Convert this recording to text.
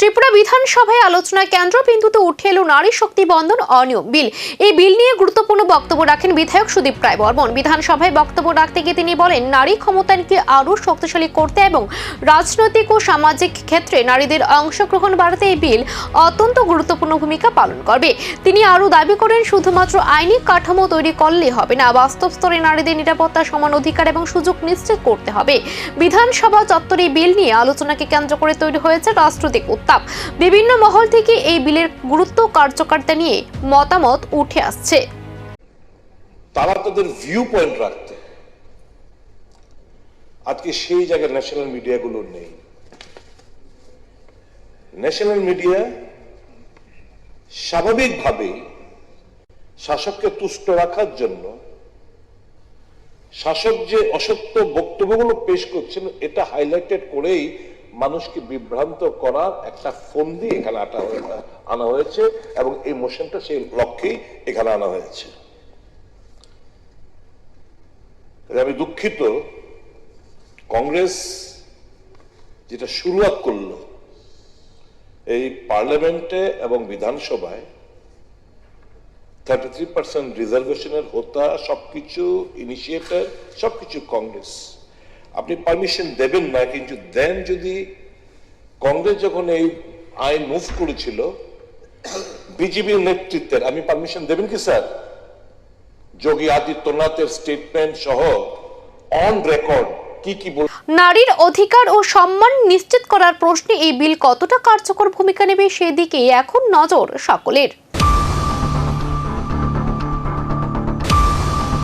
ত্রিপুরা বিধানসভায় আলোচনায় কেন্দ্রবিন্দুতে উঠে এলো নারী শক্তি বন্ধন অনিয়ম বিল। এই বিল নিয়ে গুরুত্বপূর্ণ বক্তব্য রাখেন বিধায়ক সুদীপ রায় বর্মন। বিধানসভায় বক্তব্য রাখতে গিয়ে তিনি বলেন, নারী ক্ষমতায়নকে আরও শক্তিশালী করতে এবং রাজনৈতিক ও সামাজিক ক্ষেত্রে নারীদের অংশগ্রহণ বাড়াতে এই বিল অত্যন্ত গুরুত্বপূর্ণ ভূমিকা পালন করবে। তিনি আরও দাবি করেন, শুধুমাত্র আইনি কাঠামো তৈরি করলেই হবে না, বাস্তব স্তরে নারীদের নিরাপত্তা, সমান অধিকার এবং সুযোগ নিশ্চিত করতে হবে। বিধানসভা চত্বরে এই বিল নিয়ে আলোচনাকে কেন্দ্র করে তৈরি হয়েছে রাজনৈতিক উত্তাপ। বিভিন্ন মহল থেকে এই বিলের গুরুত্ব, কার্যকারিতা নিয়ে মতামত উঠে আসছে। তারা তাদের ভিউ পয়েন্ট রাখতে আজকে সেই জায়গায় ন্যাশনাল মিডিয়াগুলো নেই। ন্যাশনাল মিডিয়া স্বাভাবিকভাবে শাসককে তুষ্ট রাখার জন্য শাসক যে অসত্য বক্তব্যগুলো পেশ করছেন এটা হাইলাইটেড করেই মানুষকে বিভ্রান্ত করার একটা ফন্দি এখানে আনা হয়েছে এবং এই মোশনটা সেই লক্ষ্যেই এখানে আনা হয়েছে। আমি দুঃখিত, কংগ্রেস যেটা শুরুয়াত করলো এই পার্লামেন্টে এবং বিধানসভায় 33% রিজার্ভেশনের হোতা, সবকিছু ইনিশিয়েটার, সবকিছু কংগ্রেস। আপনি পারমিশন দেবেন না, কিন্তু দেন যদি কংগ্রেস যখন এই আইন মুভ করেছিল বিজেপির নেতৃত্বের, আমি পারমিশন দেবেন কি স্যার? যোগী আদিত্যনাথের স্টেটমেন্ট সহ অন রেকর্ড কি বল। নারীর অধিকার ও সম্মান নিশ্চিত করার প্রশ্নে এই বিল কতটা কার্যকর ভূমিকা নেবে সেদিকে এখন নজর সকলের।